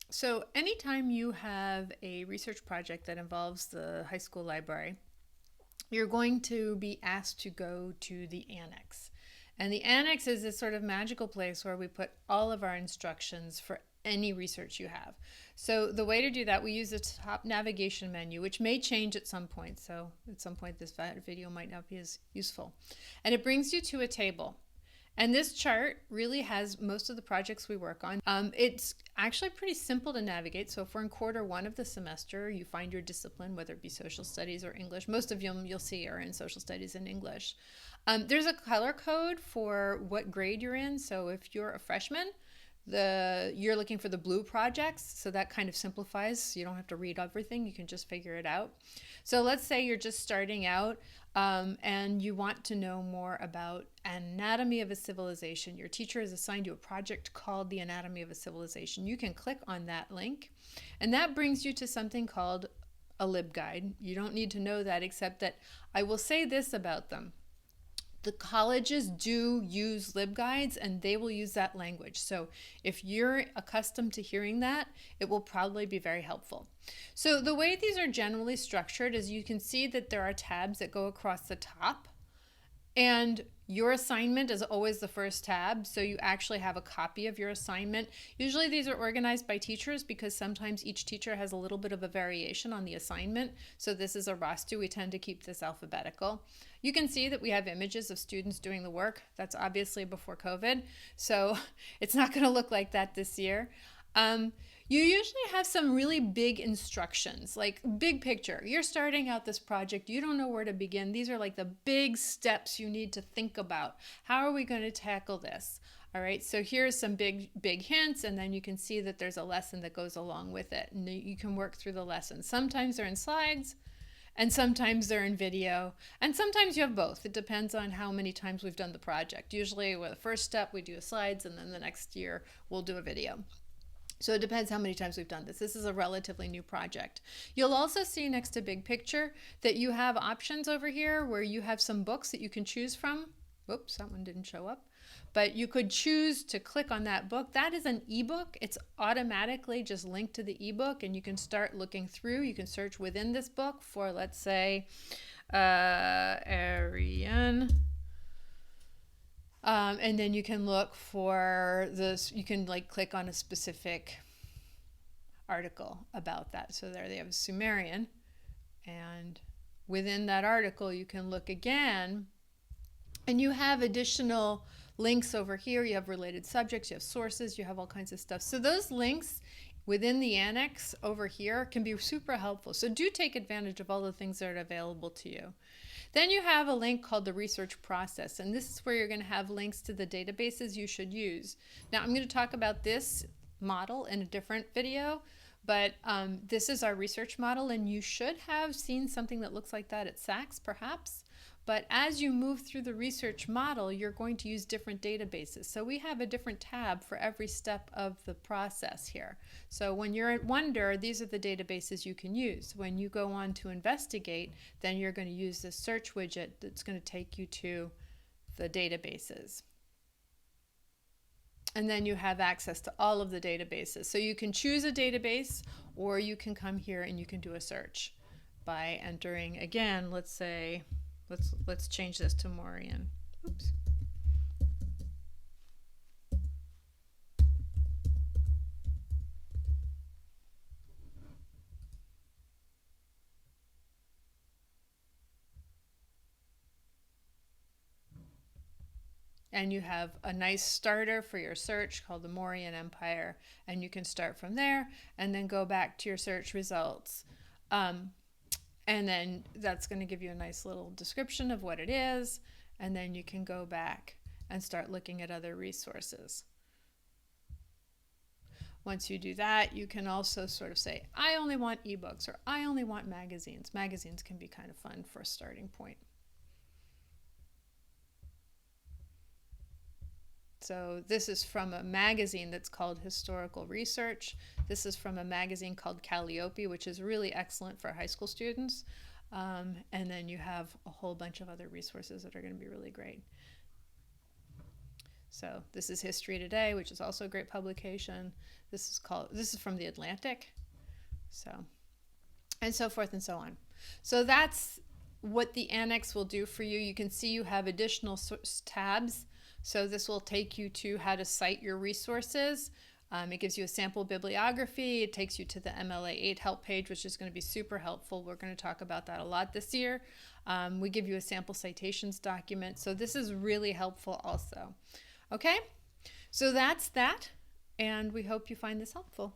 So anytime you have a research project that involves the high school library, you're going to be asked to go to the annex. And the annex is this sort of magical place where we put all of our instructions for any research you have. So the way to do that, we use the top navigation menu, which may change at some point. So at some point, this video might not be as useful. And it brings you to a table. And this chart really has most of the projects we work on. It's actually pretty simple to navigate. So if we're in quarter one of the semester, you find your discipline, whether it be social studies or English. Most of them you'll see are in social studies and English. There's a color code for what grade you're in. So if you're a freshman, you're looking for the blue projects, so that kind of simplifies. You don't have to read everything, you can just figure it out. So let's say you're just starting out, and you want to know more about anatomy of a civilization. Your teacher has assigned you a project called the Anatomy of a Civilization. You can click on that link, and that brings you to something called a LibGuide. You don't need to know that, except that I will say this about them: the colleges do use LibGuides, and they will use that language. So if you're accustomed to hearing that, it will probably be very helpful. So the way these are generally structured is you can see that there are tabs that go across the top, and your assignment is always the first tab, so you actually have a copy of your assignment. Usually these are organized by teachers because sometimes each teacher has a little bit of a variation on the assignment. So this is a roster. We tend to keep this alphabetical. You can see that we have images of students doing the work. That's obviously before COVID, so it's not going to look like that this year. You usually have some really big instructions, like big picture. You're starting out this project, you don't know where to begin. These are like the big steps you need to think about. How are we going to tackle this? All right, so here's some big hints, and then you can see that there's a lesson that goes along with it, and you can work through the lesson. Sometimes they're in slides, and sometimes they're in video, and sometimes you have both. It depends on how many times we've done the project. Usually with the first step we do slides, and then the next year we'll do a video. So it depends how many times we've done this. This is a relatively new project. You'll also see next to big picture that you have options over here where you have some books that you can choose from. Whoops, that one didn't show up. But you could choose to click on that book. That is an ebook. It's automatically just linked to the ebook, and you can start looking through. You can search within this book for, let's say, Aryan. And then you can look for this, you can like click on a specific article about that. So there they have Sumerian, and within that article you can look again, and you have additional links over here. You have related subjects, you have sources, you have all kinds of stuff. So those links within the annex over here can be super helpful. So do take advantage of all the things that are available to you. Then you have a link called the research process, and this is where you're going to have links to the databases you should use. Now I'm going to talk about this model in a different video, but this is our research model, and you should have seen something that looks like that at Saks perhaps. But as you move through the research model, you're going to use different databases. So we have a different tab for every step of the process here. So when you're at Wonder, these are the databases you can use. When you go on to Investigate, then you're going to use the search widget that's going to take you to the databases. And then you have access to all of the databases. So you can choose a database, or you can come here and you can do a search by entering, again, let's say, let's change this to Mauryan. Oops. And you have a nice starter for your search called the Mauryan Empire, and you can start from there and then go back to your search results. And then that's going to give you a nice little description of what it is, and then you can go back and start looking at other resources. Once you do that, you can also sort of say, I only want ebooks, or I only want magazines. Magazines can be kind of fun for a starting point. So this is from a magazine that's called Historical Research. This is from a magazine called Calliope, which is really excellent for high school students. And then you have a whole bunch of other resources that are going to be really great. So this is History Today, which is also a great publication. This is from the Atlantic. So, and so forth and so on. So that's what the Annex will do for you. You can see you have additional tabs. So this will take you to how to cite your resources. It gives you a sample bibliography. It takes you to the MLA 8 help page, which is going to be super helpful. We're going to talk about that a lot this year. We give you a sample citations document. So this is really helpful also. Okay, so that's that, and we hope you find this helpful.